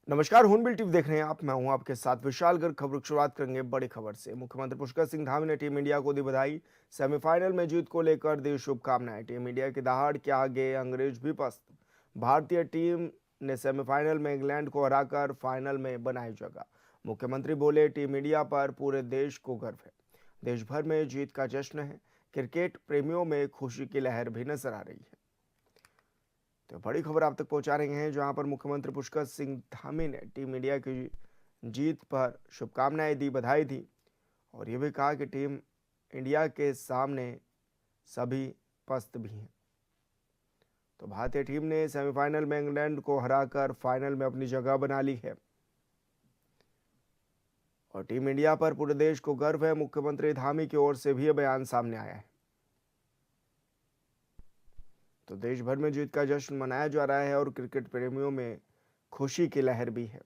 नमस्कार, हूनबिल टीवी देख रहे हैं आप। मैं हूं आपके साथ विशाल गर्ग। खबर की शुरुआत करेंगे बड़ी खबर से। मुख्यमंत्री पुष्कर सिंह धामी ने टीम इंडिया को दी बधाई। सेमीफाइनल में जीत को लेकर दी शुभकामनाएं। टीम इंडिया की दहाड़ के आगे अंग्रेज भी पस्त। भारतीय टीम ने सेमीफाइनल में इंग्लैंड को हराकर फाइनल में बनाई जगह। मुख्यमंत्री बोले, टीम इंडिया पर पूरे देश को गर्व है। देश भर में जीत का जश्न है। क्रिकेट प्रेमियों में खुशी की लहर भी नजर आ रही है। तो बड़ी खबर आप तक पहुंचा रहे हैं, जहां पर मुख्यमंत्री पुष्कर सिंह धामी ने टीम इंडिया की जीत पर शुभकामनाएं दी, बधाई दी और ये भी कहा कि टीम इंडिया के सामने सभी पस्त भी हैं। तो भारतीय टीम ने सेमीफाइनल में इंग्लैंड को हराकर फाइनल में अपनी जगह बना ली है और टीम इंडिया पर पूरे देश को गर्व है। मुख्यमंत्री धामी की ओर से भी यह बयान सामने आया है। तो देश भर में जीत का जश्न मनाया जा रहा है और क्रिकेट प्रेमियों में खुशी की लहर भी है।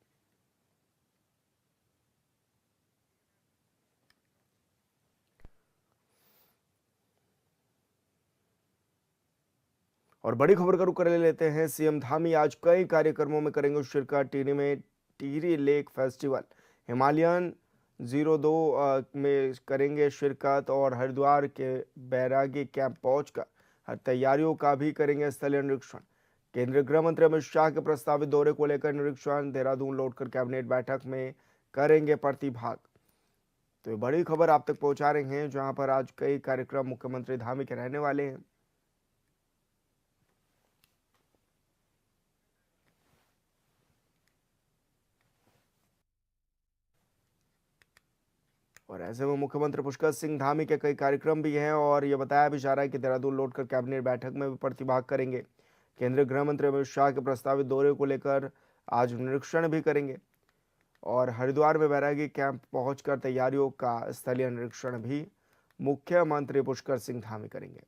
और बड़ी खबर का रुख कर लेते हैं। सीएम धामी आज कई कार्यक्रमों में करेंगे शिरकत। टिहरी में टिहरी लेक फेस्टिवल, हिमालयन 02 में करेंगे शिरकत और हरिद्वार के बैरागी कैंप पहुंचकर हर तैयारियों का भी करेंगे स्थलीय निरीक्षण। केंद्रीय गृह मंत्री अमित शाह के प्रस्तावित दौरे को लेकर निरीक्षण। देहरादून लौटकर कैबिनेट बैठक में करेंगे प्रतिभाग। तो ये बड़ी खबर आप तक पहुंचा रहे हैं, जहां पर आज कई कार्यक्रम मुख्यमंत्री धामी के रहने वाले हैं। और ऐसे में मुख्यमंत्री पुष्कर सिंह धामी के कई कार्यक्रम भी हैं और ये बताया भी जा रहा है कि देहरादून लौटकर कैबिनेट बैठक में भी प्रतिभाग करेंगे। केंद्रीय गृह मंत्री अमित शाह के प्रस्तावित दौरे को लेकर आज निरीक्षण भी करेंगे और हरिद्वार में बैरागी कैंप पहुंचकर तैयारियों का स्थलीय निरीक्षण भी मुख्यमंत्री पुष्कर सिंह धामी करेंगे।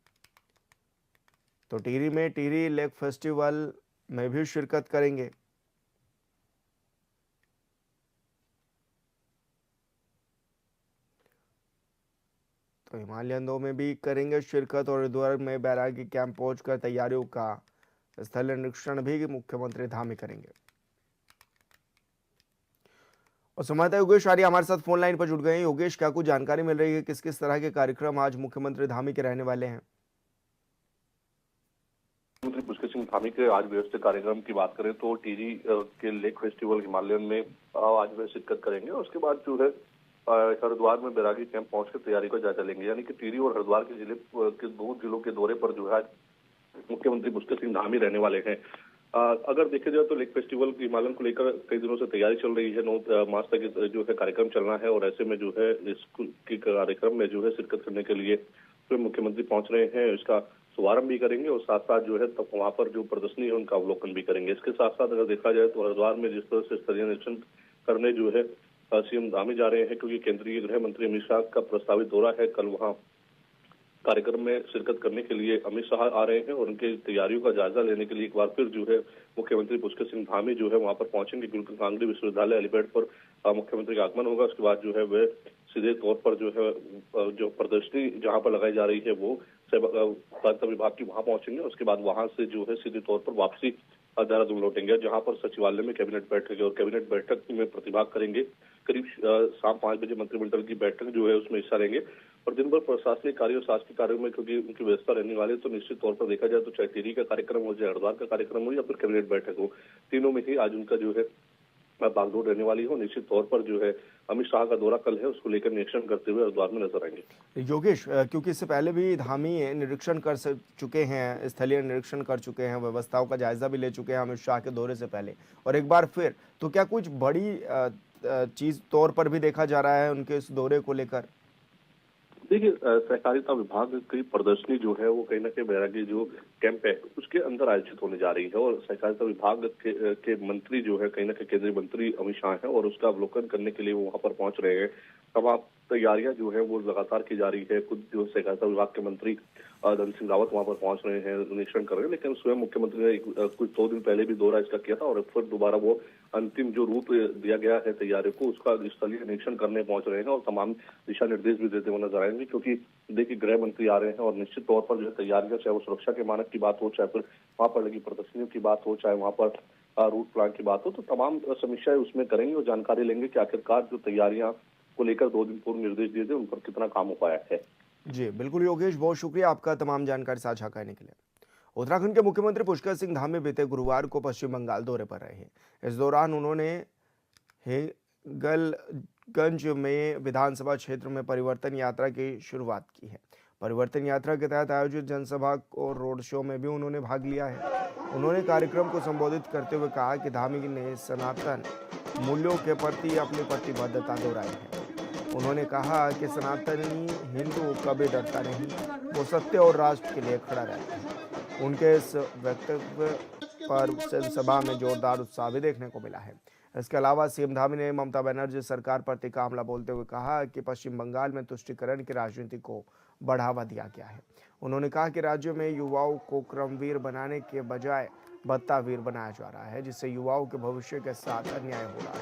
तो टिहरी में टिहरी लेक फेस्टिवल में भी शिरकत करेंगे। तो हिमालयन 2 में भी करेंगे शिरकत और हरिद्वार में बैरागी कैंप पहुंचकर तैयारियों का स्थलीय निरीक्षण भी मुख्यमंत्री धामी करेंगे। और संवाददाता योगेश आर्य हमारे साथ फोन लाइन पर जुड़ गए हैं। योगेश, क्या कुछ जानकारी मिल रही है किस किस तरह के कार्यक्रम आज मुख्यमंत्री धामी के रहने वाले हैं? मुख्यमंत्री पुष्कर सिंह धामी के आज व्यवस्थित कार्यक्रम की बात करें तो टिहरी के लेक फेस्टिवल हिमालयन में आज वे शिरकत करेंगे और उसके बाद जो है हरिद्वार में बैरागी कैंप पहुंचकर तैयारी का जायजा लेंगे। यानी कि टिहरी और हरिद्वार के जिले के दो जिलों के दौरे पर जो है मुख्यमंत्री पुष्कर सिंह धामी रहने वाले हैं। अगर देखा जाए तो लेक फेस्टिवल हिमालयन को लेकर कई दिनों से तैयारी चल रही है। 9 मार्च तक जो है कार्यक्रम चलना है और ऐसे में जो है इस कार्यक्रम में जो है शिरकत करने के लिए तो मुख्यमंत्री पहुंच रहे हैं। इसका शुभारंभ भी करेंगे और साथ साथ जो है तब वहां पर जो प्रदर्शनी है उनका अवलोकन भी करेंगे। इसके साथ साथ अगर देखा जाए तो हरिद्वार में जिस तरह से स्थलीय निरीक्षण करने जो है सीएम धामी जा रहे हैं, क्योंकि केंद्रीय गृह मंत्री अमित शाह का प्रस्तावित दौरा है। कल वहां कार्यक्रम में शिरकत करने के लिए अमित शाह आ रहे हैं और उनकी तैयारियों का जायजा लेने के लिए एक बार फिर जो है मुख्यमंत्री पुष्कर सिंह धामी जो है वहां पर पहुंचेंगे। कांगड़ी विश्वविद्यालय हेलीपैड पर मुख्यमंत्री का आगमन होगा। उसके बाद जो है वे सीधे तौर पर जो है जो प्रदर्शनी जहां पर लगाई जा रही है वो वार्ता विभाग की वहां पहुंचेंगे। उसके बाद वहां से जो है सीधे तौर पर वापसी देहरादून लौटेंगे, जहां पर सचिवालय में कैबिनेट बैठक और कैबिनेट बैठक में प्रतिभाग करेंगे। करीब शाम 5 बजे मंत्रिमंडल की बैठक जो है उसमें हिस्सा लेंगे और दिन भर प्रशासनिक कार्यों शासकीय कार्यों में क्योंकि उनकी व्यवस्था रहने वाली है, तो निश्चित तौर पर देखा जाए तो चाहे टिहरी का कार्यक्रम हो, चाहे हरिद्वार का कार्यक्रम हो या फिर कैबिनेट बैठक हो, तीनों में ही आज उनका जो है बागडोर रहने वाली हो। निश्चित तौर पर जो है अमित शाह का दौरा कल है, उसको लेकर निरीक्षण करते हुए हरिद्वार में नजर आएंगे। योगेश, क्योंकि इससे पहले भी धामी निरीक्षण कर चुके हैं, स्थलीय निरीक्षण कर चुके हैं, व्यवस्थाओं का जायजा भी ले चुके हैं अमित शाह के दौरे से पहले और एक बार फिर, तो क्या कुछ बड़ी चीज तौर पर भी देखा जा रहा है उनके इस दौरे को लेकर? देखिए, सहकारिता विभाग की प्रदर्शनी जो है वो कहीं ना कहीं बैरागी जो कैंप है उसके अंदर आयोजित होने जा रही है और सहकारिता विभाग के मंत्री जो है कहीं ना कहीं केंद्रीय मंत्री अमित शाह है और उसका अवलोकन करने के लिए वो वहां पर पहुंच रहे हैं। तमाम तैयारियां जो है वो लगातार की जा रही है। खुद जो सहकारिता विभाग के मंत्री धन सिंह रावत वहां पर पहुंच रहे हैं, निरीक्षण कर रहे हैं, लेकिन स्वयं मुख्यमंत्री ने कुछ 2 दिन पहले भी दौरा इसका किया था और फिर दोबारा वो अंतिम जो रूप दिया गया है तैयारियों को उसका स्थलीय निरीक्षण करने पहुंच रहे हैं और तमाम दिशा निर्देश भी देते हुए नजर आएंगे। क्योंकि देखिए, गृह मंत्री आ रहे हैं और निश्चित तौर पर जो है तैयारियां, चाहे वो सुरक्षा के मानक की बात हो, चाहे फिर वहां पर लगी प्रदर्शनियों की बात हो, चाहे वहां पर रूट प्लान की बात हो, तो तमाम समीक्षाएं उसमें करेंगे और जानकारी लेंगे कि आखिरकार जो तैयारियां को लेकर 2 दिन पूर्व निर्देश दिए थे उन पर कितना काम हो पाया है। जी, बिल्कुल योगेश, बहुत शुक्रिया आपका तमाम जानकारी साझा करने के लिए। उत्तराखंड के मुख्यमंत्री पुष्कर सिंह धामी बीते गुरुवार को पश्चिम बंगाल दौरे पर रहे। इस दौरान उन्होंने हेगलगंज में विधानसभा क्षेत्र में परिवर्तन यात्रा की शुरुआत की है। परिवर्तन यात्रा के तहत आयोजित जनसभा और रोड शो में भी उन्होंने भाग लिया है। उन्होंने कार्यक्रम को संबोधित करते हुए कहा कि धामी ने सनातन मूल्यों के प्रति अपनी प्रतिबद्धता दोहराई है। उन्होंने कहा कि सनातनी हिंदू कभी डरता नहीं, वो सत्य और राष्ट्र के लिए खड़ा रहता है। उनके इस वक्तव्य पर जनसभा में जोरदार उत्साह भी देखने को मिला है। इसके अलावा सीएम धामी ने ममता बनर्जी सरकार पर तीखा हमला बोलते हुए कहा कि पश्चिम बंगाल में तुष्टीकरण की राजनीति को बढ़ावा दिया गया है। उन्होंने कहा कि राज्य में युवाओं को क्रमवीर बनाने के बजाय बत्तावीर बनाया जा रहा है, जिससे युवाओं के भविष्य के साथ अन्याय हो रहा है।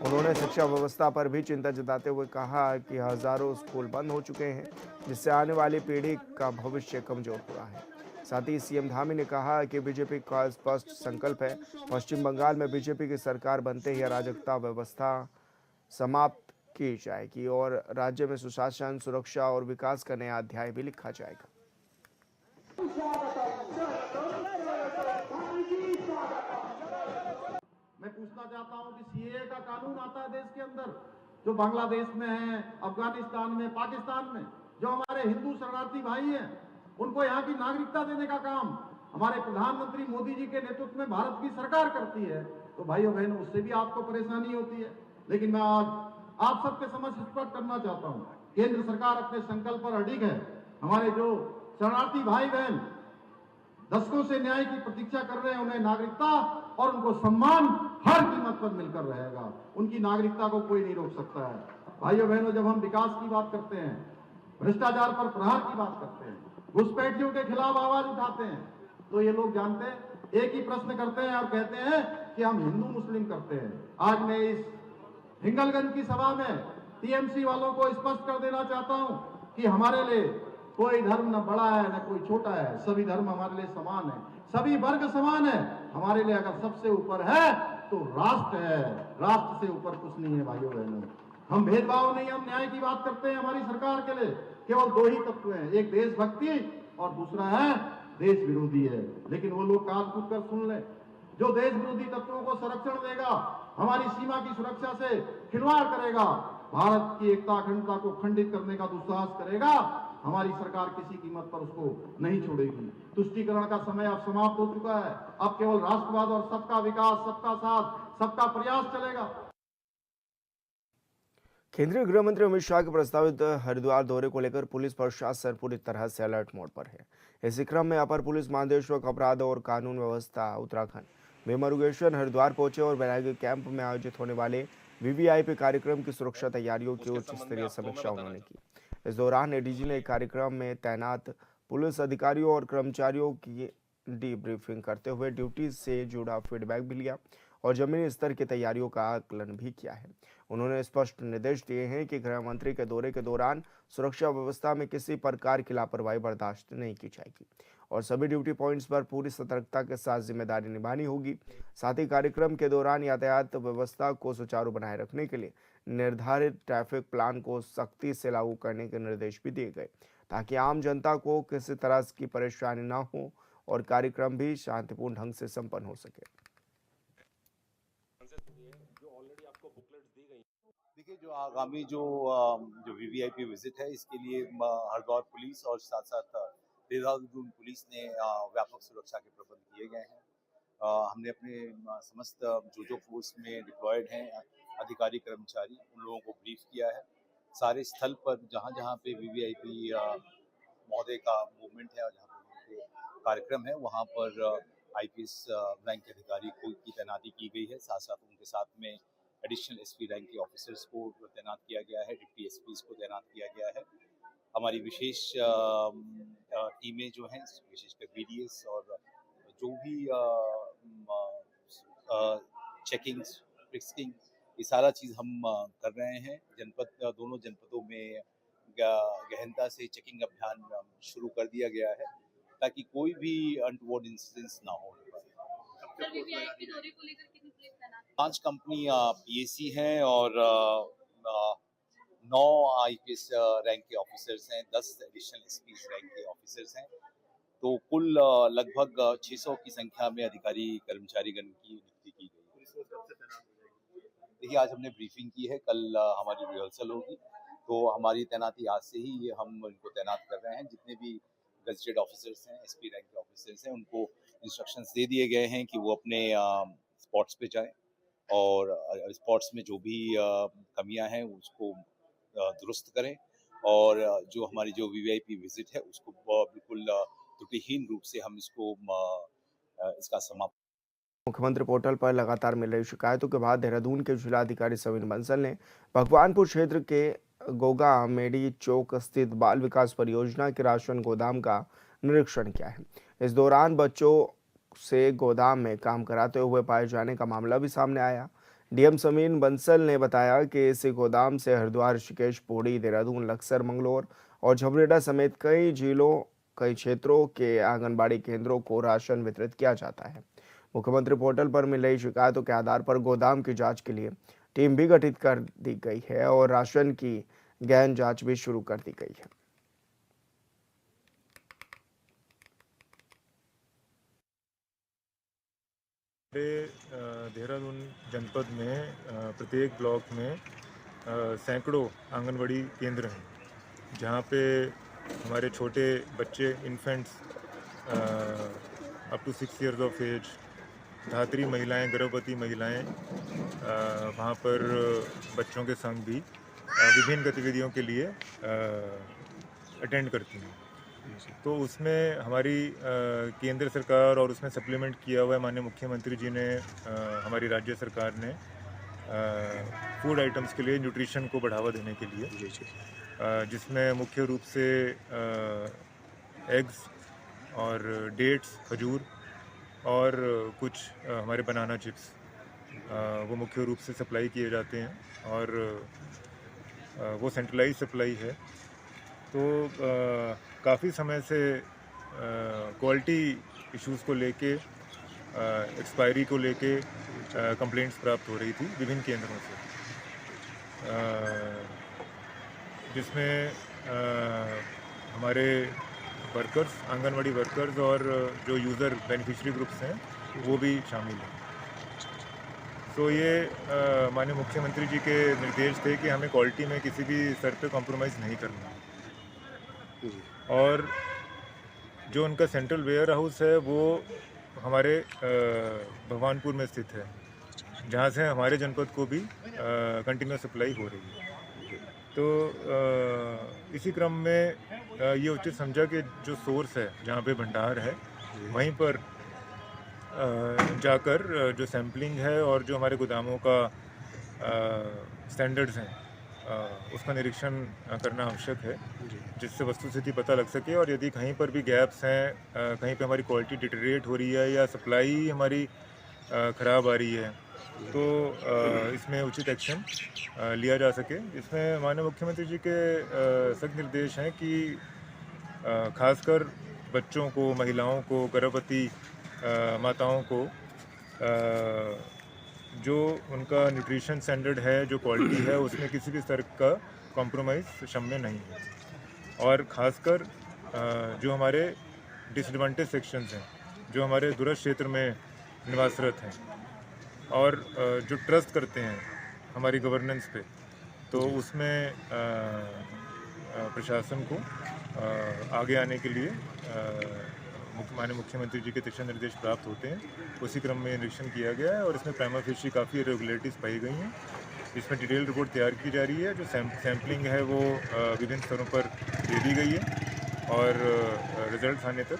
उन्होंने शिक्षा व्यवस्था पर भी चिंता जताते हुए कहा कि हजारों स्कूल बंद हो चुके हैं, जिससे आने वाली पीढ़ी का भविष्य कमजोर हो रहा है। साथ ही सीएम धामी ने कहा कि बीजेपी का स्पष्ट संकल्प है, पश्चिम बंगाल में बीजेपी की सरकार बनते ही अराजकता व्यवस्था समाप्त की जाएगी और राज्य में सुशासन, सुरक्षा और विकास का नया अध्याय भी लिखा जाएगा। मैं पूछना चाहता हूं कि सीएए का कानून आता है देश के अंदर, जो बांग्लादेश में है, अफगानिस्तान में, पाकिस्तान में, जो हमारे हिंदू शरणार्थी भाई हैं, उनको यहाँ की नागरिकता देने का काम हमारे प्रधानमंत्री मोदी जी के नेतृत्व में भारत की सरकार करती है। तो भाइयों बहनों, उससे भी आपको परेशानी होती है। लेकिन मैं आज आप सबके समक्ष स्पष्ट करना चाहता हूँ, केंद्र सरकार अपने संकल्प पर अडिग है। हमारे जो शरणार्थी भाई बहन दशकों से न्याय की प्रतीक्षा कर रहे हैं, उन्हें नागरिकता और उनको सम्मान हर कीमत पर मिलकर रहेगा। उनकी नागरिकता को कोई नहीं रोक सकता है। भाइयों बहनों, जब हम विकास की बात करते हैं, भ्रष्टाचार पर प्रहार की बात करते हैं, घुसपैठियों के खिलाफ आवाज उठाते हैं, तो ये लोग जानते हैं, एक ही प्रश्न करते हैं और कहते हैं कि हम हिंदू मुस्लिम करते हैं। आज मैं इस हिंगलगंज की सभा में टीएमसी वालों को स्पष्ट कर देना चाहता हूं कि हमारे लिए कोई धर्म न बड़ा है न कोई छोटा है, सभी धर्म हमारे लिए समान है, सभी वर्ग समान है। हमारे लिए अगर सबसे ऊपर है तो राष्ट्र है, राष्ट्र से ऊपर कुछ नहीं है। भाइयों बहनों, हम भेदभाव नहीं, हम न्याय की बात करते हैं। हमारी सरकार के लिए केवल दो ही तत्व हैं, एक देशभक्ति और दूसरा है देश विरोधी है। लेकिन वो लोग कान कूद कर सुन ले, जो देश विरोधी तत्वों को संरक्षण देगा, हमारी सीमा की सुरक्षा से खिलवाड़ करेगा, भारत की एकता अखंडता को खंडित करने का दुस्साहस करेगा, हमारी सरकार किसी कीमत पर उसको नहीं छोड़ेगी। तुष्टीकरण का समय अब समाप्त हो चुका है। अब केवल राष्ट्रवाद और सबका विकास, सबका साथ, सबका प्रयास चलेगा। केंद्रीय गृह मंत्री अमित शाह के प्रस्तावित हरिद्वार दौरे को लेकर पुलिस प्रशासन पूरी तरह से अलर्ट मोड पर है। इसी क्रम में अपर पुलिस महानिदेशक अपराध और कानून व्यवस्था उत्तराखंड में मुरुगेश्वर हरिद्वार पहुंचे और बैरागी कैंप में आयोजित होने वाले वीवीआईपी कार्यक्रम की सुरक्षा तैयारियों की उच्च स्तरीय समीक्षा उन्होंने की। इस दौरान एडीजी ने कार्यक्रम में तैनात पुलिस अधिकारियों और कर्मचारियों की डीब्रीफिंग करते हुए ड्यूटी से जुड़ा फीडबैक भी लिया और जमीनी स्तर की तैयारियों का आकलन भी किया है। उन्होंने स्पष्ट निर्देश दिए हैं कि गृह मंत्री के दौरे के दौरान सुरक्षा व्यवस्था में किसी प्रकार की लापरवाही बर्दाश्त नहीं की जाएगी और सभी ड्यूटी पॉइंट्स पर पूरी सतर्कता के साथ जिम्मेदारी निभानी होगी। साथ ही कार्यक्रम के दौरान यातायात व्यवस्था को सुचारू बनाए रखने के लिए निर्धारित ट्रैफिक प्लान को सख्ती से लागू करने के निर्देश भी दिए गए, ताकि आम जनता को किसी तरह की परेशानी न हो और कार्यक्रम भी शांतिपूर्ण ढंग से संपन्न हो सके। देखिए, जो आगामी जो वीवीआईपी विजिट है, इसके लिए हरिद्वार पुलिस और साथ साथ देहरादून पुलिस ने व्यापक सुरक्षा के प्रबंध किए गए हैं। हमने अपने समस्त जो फोर्स में डिप्लॉयड हैं अधिकारी कर्मचारी, उन लोगों को ब्रीफ किया है। सारे स्थल पर जहां पे वीवीआईपी महोदय का मूवमेंट है और जहाँ पे कार्यक्रम है, वहाँ पर आईपीएस रैंक के अधिकारी की तैनाती की गई है। साथ साथ उनके साथ में एडिशनल एसपी रैंक के ऑफिसर्स को तैनात किया गया है, डिप्टी एसपीज को तैनात किया गया है। हमारी विशेष टीमें जो हैं, विशेषकर बीडीएस और जो भी चेकिंग, फिक्सिंग, ये सारा चीज़ हम कर रहे हैं। दोनों जनपदों में गहनता से चेकिंग अभियान शुरू कर दिया गया है, ताकि कोई भी अनटोवर्ड इंसिडेंट्स ना हो। सर वीवीआईपी दौरे को लेकर कितनी पुलिस तैनात है? 5 कंपनी पीएसी हैं और 9 आईपीएस रैंक के ऑफिसर्स हैं, 10 एडिशनल एसपी रैंक के ऑफिसर्स हैं। तो कुल लगभग 600 की संख्या में अधिकारी कर्मचारीगण की नियुक्ति की गई है। देखिए, आज हमने ब्रीफिंग की है, कल हमारी रिहर्सल होगी, तो हमारी तैनाती आज से ही हम इनको तैनात कर रहे हैं। जितने भी गजेटेड ऑफिसर्स हैं, एसपी रैंक के ऑफिसर्स हैं, उनको इंस्ट्रक्शंस दे दिए गए हैं कि वो अपने स्पॉट्स पे जाएं और स्पॉट्स में जो भी कमियां हैं उसको दुरुस्त करें और जो हमारी जो वीवीआईपी विजिट है उसको बिल्कुल त्रुटिहीन रूप से हम इसको इसका समापन। मुख्यमंत्री पोर्टल पर लगातार मिल रही शिकायतों के बाद देहरादून के जिलाधिकारी सविन बंसल ने भगवानपुर क्षेत्र के गोगा मेडी चौक स्थित बाल विकास परियोजना के राशन गोदाम का निरीक्षण किया है। इस दौरान बच्चों से गोदाम में काम कराते हुए पाए जाने का मामला भी सामने आया। डीएम सविन बंसल ने बताया कि इस गोदाम से हरिद्वार, ऋषिकेश, पौड़ी, देहरादून, लक्सर, मंगलौर और झबरेड़ा समेत कई जिलों, कई क्षेत्रों के आंगनबाड़ी केंद्रों को राशन वितरित किया जाता है। मुख्यमंत्री पोर्टल पर मिल रही शिकायतों के आधार पर गोदाम की जांच के लिए टीम भी गठित कर दी गई है और राशन की गहन जांच भी शुरू कर दी गई है। देहरादून जनपद में प्रत्येक ब्लॉक में सैकड़ों आंगनबाड़ी केंद्र हैं, जहाँ पे हमारे छोटे बच्चे, infants up to 6 years of age, धात्री महिलाएं, गर्भवती महिलाएं वहाँ पर बच्चों के संग भी विभिन्न गतिविधियों के लिए अटेंड करती हैं। तो उसमें हमारी केंद्र सरकार और उसमें सप्लीमेंट किया हुआ है माननीय मुख्यमंत्री जी ने, हमारी राज्य सरकार ने फूड आइटम्स के लिए न्यूट्रिशन को बढ़ावा देने के लिए, जिसमें मुख्य रूप से एग्स और डेट्स, खजूर और कुछ हमारे बनाना चिप्स वो मुख्य रूप से सप्लाई किए जाते हैं और वो सेंट्रलाइज सप्लाई है। तो काफ़ी समय से क्वालिटी इश्यूज़ को लेके, एक्सपायरी को लेके कंप्लेंट्स प्राप्त हो रही थी विभिन्न केंद्रों से, जिसमें हमारे वर्कर्स, आंगनवाड़ी वर्कर्स और जो यूज़र बेनिफिशियरी ग्रुप्स हैं वो भी शामिल हैं। तो ये माननीय मुख्यमंत्री जी के निर्देश थे कि हमें क्वालिटी में किसी भी स्तर पे कॉम्प्रोमाइज़ नहीं करना और जो उनका सेंट्रल वेयर हाउस है वो हमारे भगवानपुर में स्थित है, जहाँ से हमारे जनपद को भी कंटिन्यूस सप्लाई हो रही है। तो इसी क्रम में ये उचित समझा कि जो सोर्स है, जहाँ पे भंडार है, वहीं पर जाकर जो सैम्पलिंग है और जो हमारे गोदामों का स्टैंडर्ड्स हैं उसका निरीक्षण करना आवश्यक है, जिससे वस्तुस्थिति पता लग सके और यदि कहीं पर भी गैप्स हैं, कहीं पे हमारी क्वालिटी डिटेरिएट हो रही है या सप्लाई हमारी ख़राब आ रही है, तो इसमें उचित एक्शन लिया जा सके। इसमें माननीय मुख्यमंत्री जी के सख्त निर्देश हैं कि खासकर बच्चों को, महिलाओं को, गर्भवती माताओं को जो उनका न्यूट्रिशन स्टैंडर्ड है, जो क्वालिटी है, उसमें किसी भी स्तर का कॉम्प्रोमाइज़ क्षम्य नहीं है। और ख़ासकर जो हमारे डिसएडवांटेज सेक्शंस हैं, जो हमारे दूरस्थ क्षेत्र में निवासरत हैं और जो ट्रस्ट करते हैं हमारी गवर्नेंस पे, तो उसमें प्रशासन को आगे आने के लिए माननीय मुख्यमंत्री जी के दिशा निर्देश प्राप्त होते हैं। उसी क्रम में निरीक्षण किया गया है और इसमें प्राइमा फेशी काफ़ी इरेगुलरिटीज़ पाई गई हैं। इसमें डिटेल रिपोर्ट तैयार की जा रही है। जो सैम्पलिंग है वो विभिन्न स्तरों पर दे दी गई है और रिजल्ट आने तक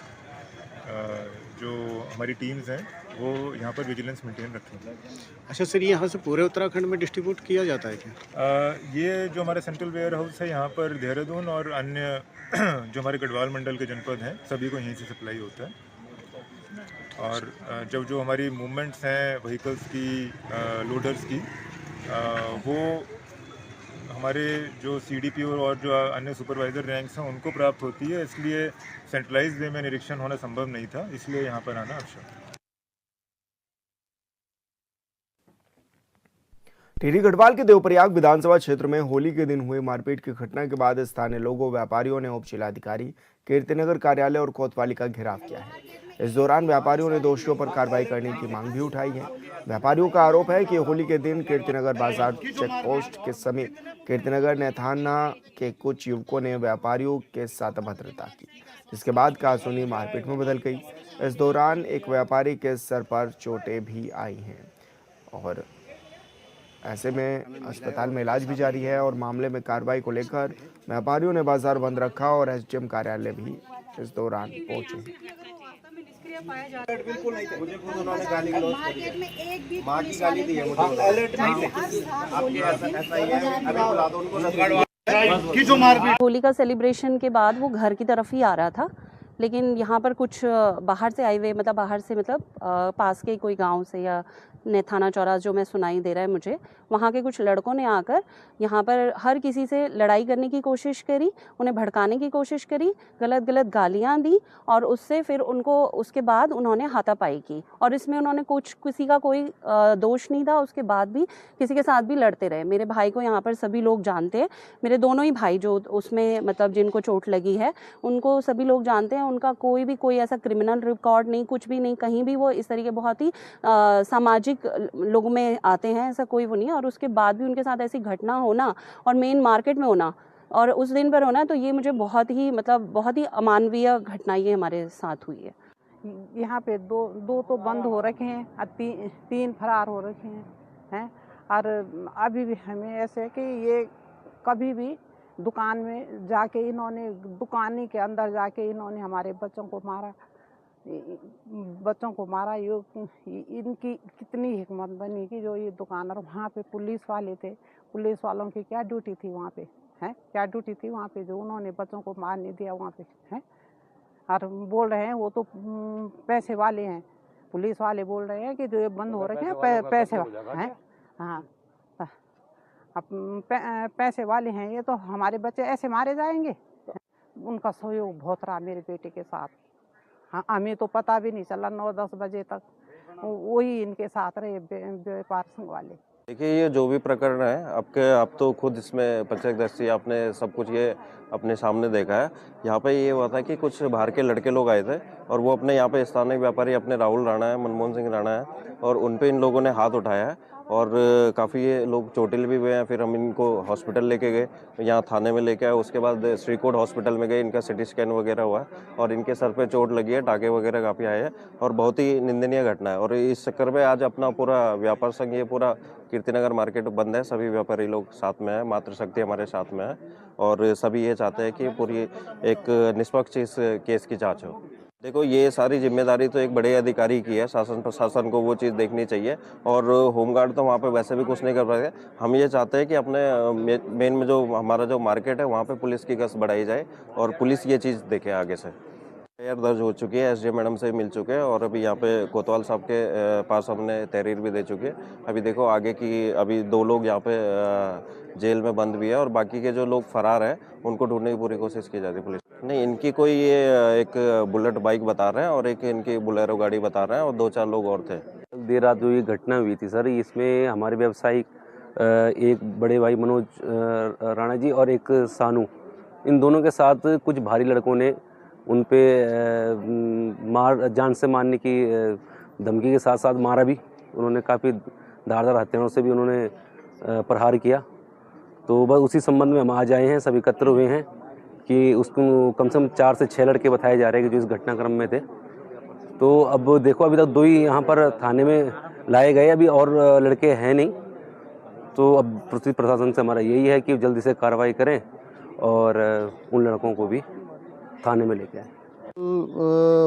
जो हमारी टीम्स हैं वो यहाँ पर विजिलेंस मेंटेन रखेंगे। अच्छा सर, यहाँ से पूरे उत्तराखंड में डिस्ट्रीब्यूट किया जाता है क्या? ये जो हमारा सेंट्रल वेयर हाउस है यहाँ पर देहरादून और अन्य जो हमारे गढ़वाल मंडल के जनपद हैं सभी को यहीं से सप्लाई होता है। और जब जो हमारी मूवमेंट्स हैं व्हीकल्स की, लोडर्स की, वो हमारे जो सीडीपीओ और जो अन्य सुपरवाइज़र रैंक्स हैं उनको प्राप्त होती है, इसलिए सेंट्रलाइज्ड वे में निरीक्षण होना संभव नहीं था, इसलिए यहाँ पर आना आवश्यक है। टिहरी गढ़वाल के देवप्रयाग विधानसभा क्षेत्र में होली के दिन हुए मारपीट की घटना के बाद स्थानीय लोगों व्यापारियों ने उप जिलाधिकारी कीर्तिनगर कार्यालय और कोतवाली का घेराव किया है। इस दौरान व्यापारियों ने दोषियों पर कार्रवाई करने की मांग भी उठाई है। व्यापारियों का आरोप है कि होली के दिन कीर्तिनगर बाजार चेक पोस्ट के समीप कीर्तिनगर नैथाना के कुछ युवकों ने व्यापारियों के साथ अभद्रता की, जिसके बाद कहासुनी मारपीट में बदल गई। इस दौरान एक व्यापारी के सर पर चोटें भी आई हैं और ऐसे में अस्पताल में इलाज भी जारी है। और मामले में कार्रवाई को लेकर व्यापारियों ने बाजार बंद रखा और एसडीएम कार्यालय भी इस दौरान पहुंचे। बिल्कुल नहीं थे। मुझे खुद उन्होंने गाली मार्केट में एक भी मां की गाली दी है मुझे। अलर्ट नहीं थे। आपके ऐसा ही है, अभी बुला दो उनको। होली का सेलिब्रेशन के बाद वो घर की तरफ ही आ रहा था, लेकिन यहाँ पर कुछ बाहर से आए हुए पास के कोई गांव से या नैथाना चौराहा जो मैं सुनाई दे रहा है मुझे, वहाँ के कुछ लड़कों ने आकर यहाँ पर हर किसी से लड़ाई करने की कोशिश करी, उन्हें भड़काने की कोशिश करी, गलत गलत गालियाँ दी और उससे फिर उनको उसके बाद उन्होंने हाथापाई की। और इसमें उन्होंने किसी का कोई दोष नहीं था, उसके बाद भी किसी के साथ भी लड़ते रहे। मेरे भाई को यहाँ पर सभी लोग जानते हैं, मेरे दोनों ही भाई जो उसमें जिनको चोट लगी है उनको सभी लोग जानते हैं। उनका कोई ऐसा क्रिमिनल रिकॉर्ड नहीं, कुछ भी नहीं, कहीं भी वो इस तरीके बहुत ही सामाजिक लोगों में आते हैं, ऐसा कोई वो नहीं है। और उसके बाद भी उनके साथ ऐसी घटना होना और मेन मार्केट में होना और उस दिन पर होना, तो ये मुझे बहुत ही अमानवीय घटना ये हमारे साथ हुई है। यहाँ पे दो तो बंद हो रखे हैं, तीन फरार हो रखे हैं। और अभी भी हमें ऐसे कि ये कभी भी दुकान में जाके दुकानी के अंदर जाके इन्होंने हमारे बच्चों को मारा। ये इनकी कितनी हिम्मत बनी कि जो ये दुकानदार वहाँ पे पुलिस वाले थे, पुलिस वालों की क्या ड्यूटी थी वहाँ पे, हैं क्या ड्यूटी थी वहाँ पे, जो उन्होंने बच्चों को मार नहीं दिया वहाँ पे, हैं। और बोल रहे हैं वो तो पैसे वाले हैं, पुलिस वाले बोल रहे हैं कि जो ये बंद हो रखे हैं पैसे हैं। हाँ, अब पैसे वाले हैं ये, तो हमारे बच्चे ऐसे मारे जाएंगे। उनका सहयोग बहुत रहा मेरे बेटे के साथ। हाँ, हमें तो पता भी नहीं चला, 9-10 बजे तक वही इनके साथ रहे व्यापार संघ वाले। देखिए, ये जो भी प्रकरण है आप तो खुद इसमें प्रत्यक्षदर्शी आपने सब कुछ ये अपने सामने देखा है। यहाँ पे ये हुआ था कि कुछ बाहर के लड़के लोग आए थे और वो अपने यहाँ पे स्थानीय व्यापारी अपने राहुल राणा है, मनमोहन सिंह राणा है, और उन पे इन लोगों ने हाथ उठाया है और काफ़ी ये लोग चोटिल भी हुए हैं। फिर हम इनको हॉस्पिटल लेके गए, यहाँ थाने में लेके आए। उसके बाद श्रीकोट हॉस्पिटल में गए, इनका सिटी स्कैन वगैरह हुआ है और इनके सर पे चोट लगी है, टाके वगैरह काफ़ी आए हैं और बहुत ही निंदनीय घटना है। और इस चक्कर में आज अपना पूरा व्यापार संघ, ये पूरा कीर्तिनगर मार्केट बंद है। सभी व्यापारी लोग साथ में है, मातृशक्ति हमारे साथ में है और सभी ये चाहते हैं कि पूरी एक निष्पक्ष इस केस की जाँच हो। देखो, ये सारी जिम्मेदारी तो एक बड़े अधिकारी की है, शासन प्रशासन को वो चीज़ देखनी चाहिए और होमगार्ड तो वहाँ पे वैसे भी कुछ नहीं कर पाएंगे। हम ये चाहते हैं कि अपने मेन में जो हमारा जो मार्केट है वहाँ पे पुलिस की गश्त बढ़ाई जाए और पुलिस ये चीज़ देखे आगे से। एफआईआर दर्ज हो चुकी है, एसडीएम मैडम से मिल चुके हैं और अभी यहाँ पे कोतवाल साहब के पास हमने तहरीर भी दे चुके हैं। अभी देखो आगे की, अभी 2 लोग यहाँ पे जेल में बंद भी है और बाकी के जो लोग फरार हैं उनको ढूंढने की पूरी कोशिश की जा रही है पुलिस। नहीं, इनकी कोई ये एक बुलेट बाइक बता रहे हैं और एक इनकी बोलेरो गाड़ी बता रहे हैं और 2-4 लोग और थे। देर रात जो ये घटना हुई थी सर, इसमें हमारे व्यवसायिक एक बड़े भाई मनोज राणा जी और एक सानू, इन दोनों के साथ कुछ भारी लड़कों ने उन पे जान से मारने की धमकी के साथ साथ मारा भी। उन्होंने काफ़ी धारदार हथियारों से भी उन्होंने प्रहार किया। तो बस उसी संबंध में हम आज आए हैं, सभी एकत्र हुए हैं कि उसको कम से कम 4 से 6 लड़के बताए जा रहे हैं कि जो इस घटनाक्रम में थे। तो अब देखो, अभी तक 2 ही यहाँ पर थाने में लाए गए, अभी और लड़के हैं नहीं। तो अब प्रशासन से हमारा यही है कि जल्दी से कार्रवाई करें और उन लड़कों को भी थाने में लेके आए।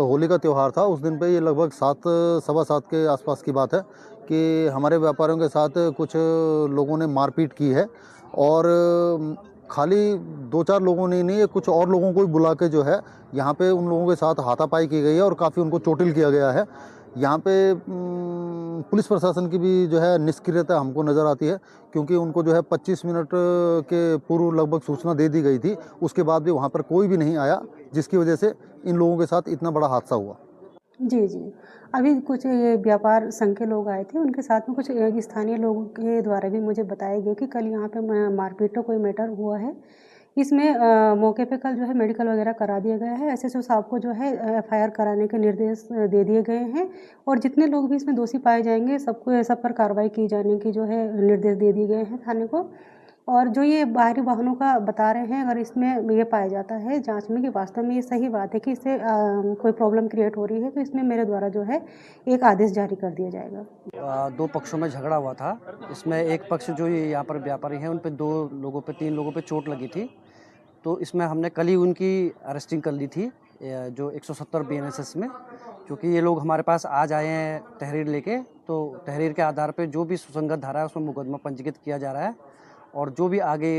होली का त्यौहार था, उस दिन पे ये लगभग 7-7:15 के आसपास की बात है कि हमारे व्यापारियों के साथ कुछ लोगों ने मारपीट की है और खाली 2-4 लोगों ने नहीं, कुछ और लोगों को भी बुला के जो है यहाँ पे उन लोगों के साथ हाथापाई की गई है और काफ़ी उनको चोटिल किया गया है। यहाँ पे पुलिस प्रशासन की भी जो है निष्क्रियता हमको नज़र आती है, क्योंकि उनको जो है 25 मिनट के पूर्व लगभग सूचना दे दी गई थी, उसके बाद भी वहाँ पर कोई भी नहीं आया, जिसकी वजह से इन लोगों के साथ इतना बड़ा हादसा हुआ। जी, जी। अभी कुछ ये व्यापार संघ के लोग आए थे, उनके साथ में कुछ स्थानीय लोगों के द्वारा भी मुझे बताया गया कि कल यहाँ पे मारपीट का कोई मैटर हुआ है। इसमें मौके पे कल जो है मेडिकल वगैरह करा दिया गया है। एसएचओ साहब को जो है एफआईआर कराने के निर्देश दे दिए गए हैं और जितने लोग भी इसमें दोषी पाए जाएँगे सब पर कार्रवाई की जाने की जो है निर्देश दे दिए गए हैं थाने को। और जो ये बाहरी वाहनों का बता रहे हैं, अगर इसमें ये पाया जाता है जाँच में कि वास्तव में ये सही बात है कि इससे कोई प्रॉब्लम क्रिएट हो रही है, तो इसमें मेरे द्वारा जो है एक आदेश जारी कर दिया जाएगा। दो पक्षों में झगड़ा हुआ था। इसमें एक पक्ष जो ये यहाँ पर व्यापारी हैं, उन पे 3 लोगों पे चोट लगी थी। तो इसमें हमने कल ही उनकी अरेस्टिंग कर ली थी जो 170 बीएनएसएस में, क्योंकि ये लोग हमारे पास आज आए हैं तहरीर लेके। तो तहरीर के आधार पे जो भी सुसंगत धारा है उसमें मुकदमा पंजीकृत किया जा रहा है और जो भी आगे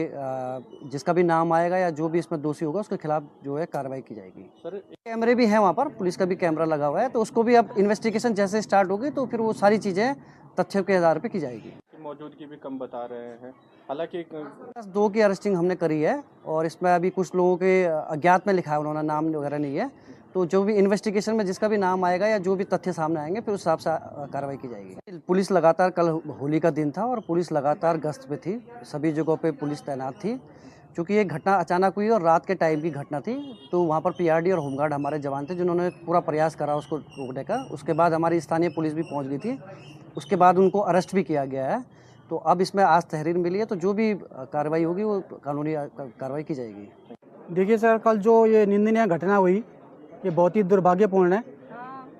जिसका भी नाम आएगा या जो भी इसमें दोषी होगा उसके खिलाफ जो है कार्रवाई की जाएगी। सर कैमरे भी हैं वहाँ पर, पुलिस का भी कैमरा लगा हुआ है, तो उसको भी अब इन्वेस्टिगेशन जैसे स्टार्ट होगी तो फिर वो सारी चीज़ें तथ्यों के आधार पे की जाएगी। मौजूदगी भी कम बता रहे हैं, हालांकि 2 की अरेस्टिंग हमने करी है और इसमें अभी कुछ लोगों के अज्ञात में लिखा है, उन्होंने नाम वगैरह नहीं है। तो जो भी इन्वेस्टिगेशन में जिसका भी नाम आएगा या जो भी तथ्य सामने आएंगे फिर उस हिसाब से कार्रवाई की जाएगी। पुलिस लगातार, कल होली का दिन था और पुलिस लगातार गश्त पे थी, सभी जगहों पे पुलिस तैनात थी। क्योंकि ये घटना अचानक हुई और रात के टाइम की घटना थी, तो वहाँ पर पीआरडी और होमगार्ड हमारे जवान थे जिन्होंने पूरा प्रयास करा उसको रोकने का। उसके बाद हमारी स्थानीय पुलिस भी पहुँच गई थी, उसके बाद उनको अरेस्ट भी किया गया है। तो अब इसमें आज तहरीर मिली है, तो जो भी कार्रवाई होगी वो कानूनी कार्रवाई की जाएगी। देखिए सर, कल जो ये निंदनीय घटना हुई ये बहुत ही दुर्भाग्यपूर्ण है।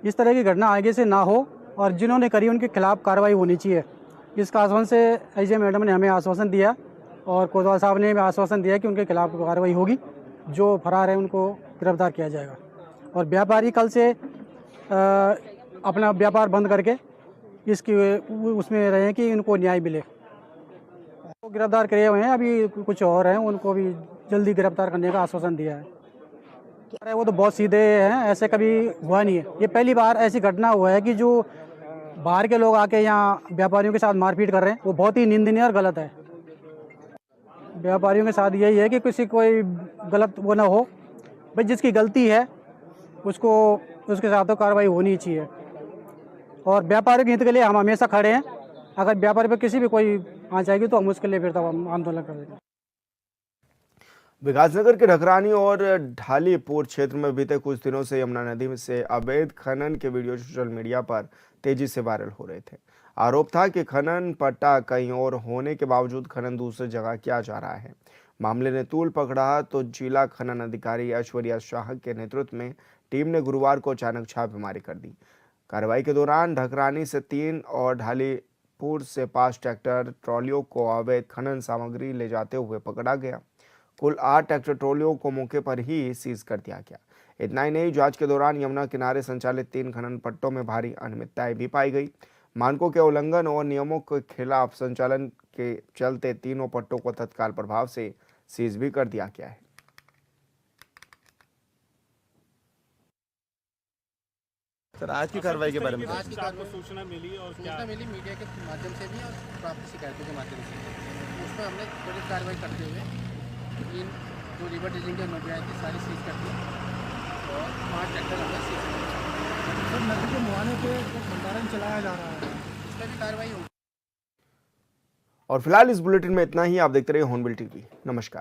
इस तरह की घटना आगे से ना हो और जिन्होंने करी उनके खिलाफ कार्रवाई होनी चाहिए। इसका आश्वासन से एजे मैडम ने हमें आश्वासन दिया और कोतवाल साहब ने हमें आश्वासन दिया कि उनके खिलाफ कार्रवाई होगी, जो फरार है उनको गिरफ्तार किया जाएगा। और व्यापारी कल से अपना व्यापार बंद करके इसकी उसमें रहे कि उनको न्याय मिले। वो गिरफ्तार करे हुए हैं, अभी कुछ और हैं, उनको भी जल्दी गिरफ्तार करने का आश्वासन दिया है। अरे वो तो बहुत सीधे हैं, ऐसे कभी हुआ नहीं है। ये पहली बार ऐसी घटना हुआ है कि जो बाहर के लोग आके यहाँ व्यापारियों के साथ मारपीट कर रहे हैं, वो बहुत ही निंदनीय और गलत है। व्यापारियों के साथ यही है कि किसी कोई गलत वो ना हो, भाई जिसकी गलती है उसको उसके साथ तो कार्रवाई होनी चाहिए। और व्यापारियों के हित के लिए हम हमेशा खड़े हैं। अगर व्यापारी पर किसी भी कोई आ जाएगी तो हम उसके लिए फिर तब आंदोलन कर देंगे। विकासनगर के ढकरानी और ढालीपुर क्षेत्र में बीते कुछ दिनों से यमुना नदी से अवैध खनन के वीडियो सोशल मीडिया पर तेजी से वायरल हो रहे थे। आरोप था कि खनन पट्टा कहीं और होने के बावजूद खनन दूसरी जगह किया जा रहा है। मामले ने तूल पकड़ा तो जिला खनन अधिकारी ऐश्वर्या शाह के नेतृत्व में टीम ने गुरुवार को अचानक छापेमारी कर दी। कार्रवाई के दौरान ढकरानी से 3 और ढालीपुर से 5 ट्रैक्टर ट्रॉलियों को अवैध खनन सामग्री ले जाते हुए पकड़ा गया। कुल 8 ट्रैक्टर ट्रॉलियों को मौके पर ही सीज कर दिया गया। इतना ही नहीं, जांच के दौरान यमुना किनारे संचालित 3 खनन पट्टों में भारी अनियमितताएं भी पाई गई। मानकों के उल्लंघन और नियमों के खिलाफ संचालन के चलते तीनों पट्टों को तत्काल प्रभाव से सीज भी कर दिया गया है। सर, आज की कार्रवाई के बारे में आज की कार्रवाई सूचना मिली और सूचना मिली मीडिया के माध्यम से भी और प्राप्त शिकायतों के माध्यम से। उसमें हमने त्वरित कार्रवाई करते हुए इन जो रिवर ड्रेजिंग की नदियाँ थी सारी सीज कर दी और 5 ट्रैक्टर हमने सीज कर दिए। नदी के मुहाने पे भंडारण चलाया जा रहा है, इसमें भी कार्रवाई होगी। और फिलहाल इस बुलेटिन में इतना ही। आप देखते रहिए हॉर्नबिल टीवी। नमस्कार।